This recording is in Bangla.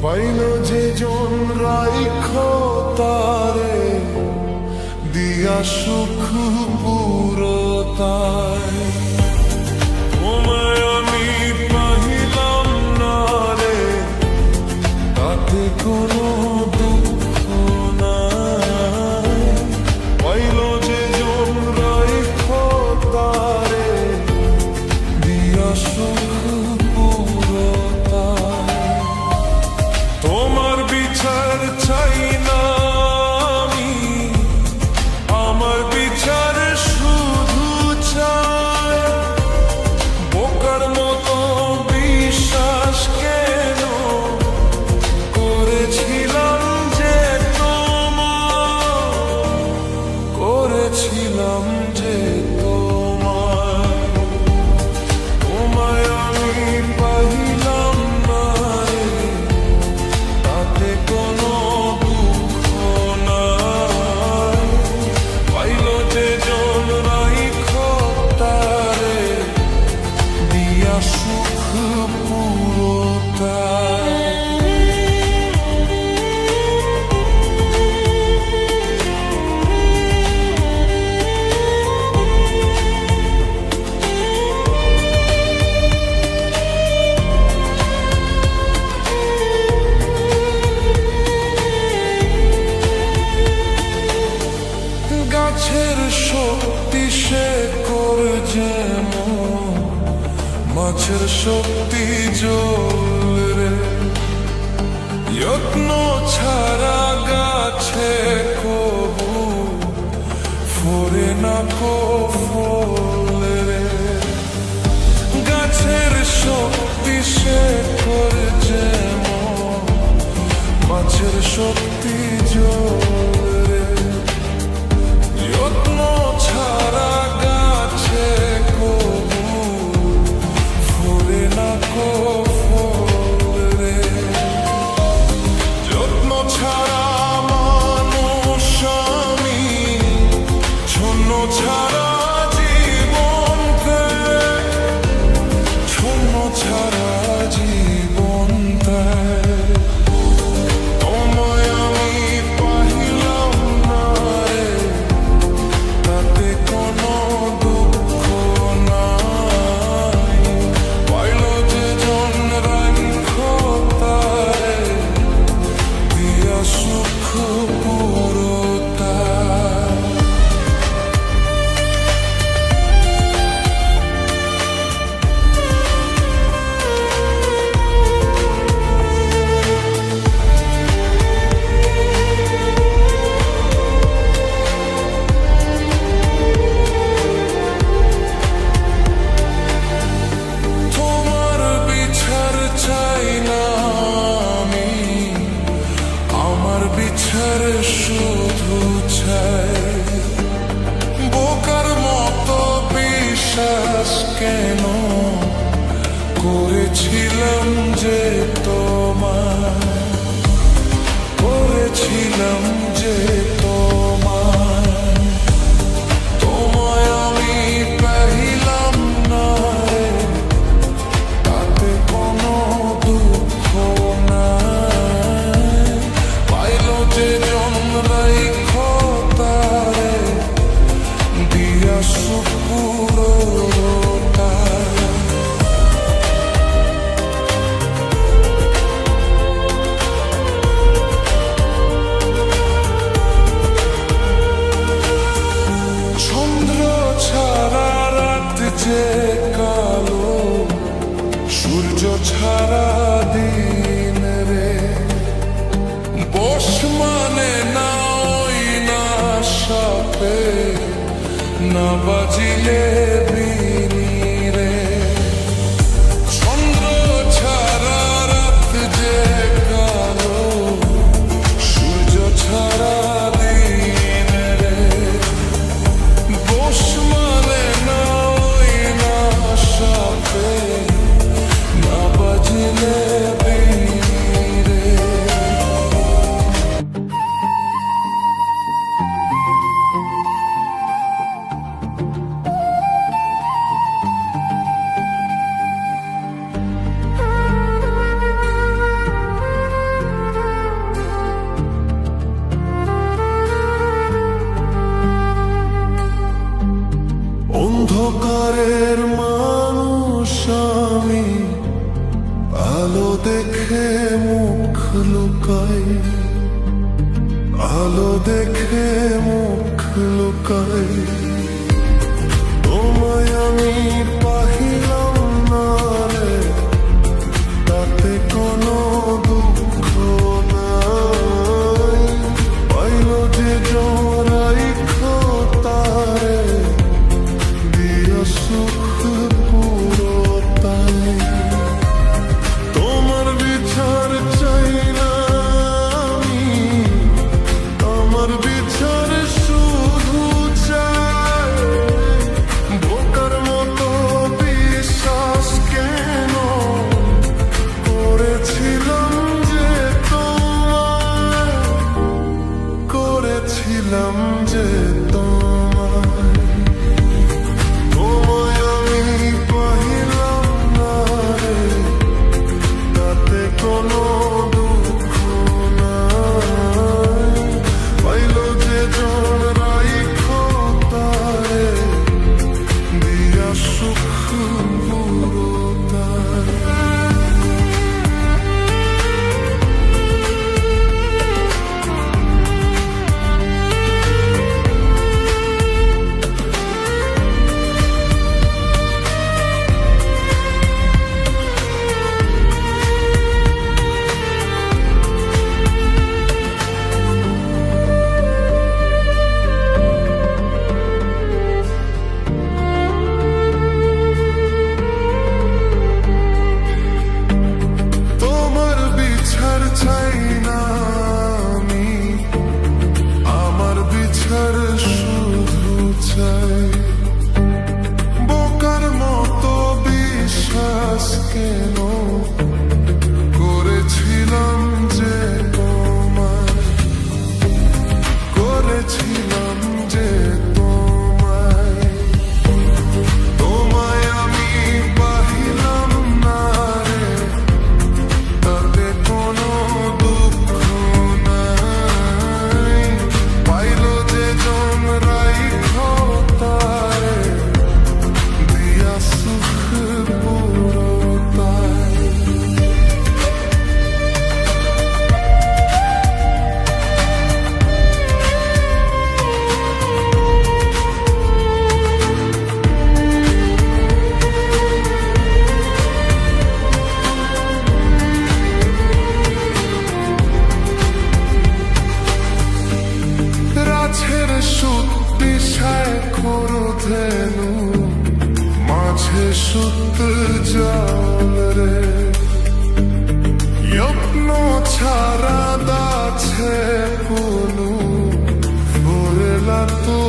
পাইল যে জন রাইখো তারে দিয়া সুখ পুরতায়। তোমায় আমি পাহিলাম না রে, তাতে কোনো দুঃখ নাই। পাইল যে জন রাইখো তারে দিয়া সুখ পুরতায়। তোমার বিচার চাই না আমি, আমার বিচার শুধু চাই। বোকার মতো বিশ্বাস কেন করেছিলাম যে করেছিলাম যে তোমায়। তোমায় আমি পাইলাম না রে, তাতে কোনো দুঃখ নাই। পাইল যে জন রাইখো তারে দিয়া সুখ পুরতায়। গাছের শক্তি সে করে যেমন, মাছের শক্তি জল রে। যত্ন ছাড়া গাছে কবু ফোরে না কো ফল রে। গাছের শক্তি সে করে যেমন, মাছের শক্তি জল রে। যত্ন ছাড়া গাছে কবু ফোরে না কো ফল রে। যত্ন ছাড়া মানুষ আমি, শূন্য ছাড়া জীবন দেয়, শূন্য ছাড়া জীবন দেয়। তোমায় আমি পাহিলাম না রে, তাতে কোনো দুঃখ নাই। পাইল যে জন রাইখো তারে দিয়া সুখ পুরতায়। তোমার বিচার চাই না আমি, আমার বিচার শুধু চাই। বোকার মতো বিশ্বাস কেন করেছিলাম যে তোমায়, করেছিলাম যে তোমায়। তোমায় আমি পাইলাম না রে, তাতে কোনো দুঃখ নাই। পাইল যে জন রাইখো তারে দিয়া সুখ পুরতায়। চন্দ্র ছাড়া রাত যে কালো, সূর্য ছাড়া দিন রে। বস মানে না ওই না সাপে, না বাজিলে বিনি রে। চন্দ্র ছাড়া রাত যে কালো, সূর্য ছাড়া দিন রে। বস মানে না ওই না সাপে, না বাজিলে বিনি রে। দেখে মুখ লুকাই, আলো দেখে মুখ লুকাই, তোমায় আমি পাহিলাম না রে, তাতে কোনো দুঃখ নাই। পাইল যে জড়াই তারে দিয়া সুখ পুরোটাই। তোমার বিচার চাই না আমি, আমার বিচার শুধু চাই। বোকার মতো বিশ্বাস কেন করেছিলাম যে তোমায়, করেছিলাম যে তোমায়। তোমায় আমি পাহিলাম না রে, তাতে কোনো দুঃখ নাই। পাইল যে জন রাইখো তারে দিয়া সুখ পুরোটাই। তোমার বিচার চাই না আমি, আমার বিচার শুধু চাই। বোকার মতো বিশ্বাস কেন করেছিলাম যে তোমায়, করেছিলাম যে তোমায়। তোমায় আমি পাহিলাম না রে, তাতে কোনো দুঃখ নাই। পাইল যে জন রাইখো তারে দিয়া সুখ পুরোটাই। রাছের সুত দিশায় করধেনু, মাঝে সুত জল রে। যত্ন ছাড়া দাছে কোনো ফুরলা তো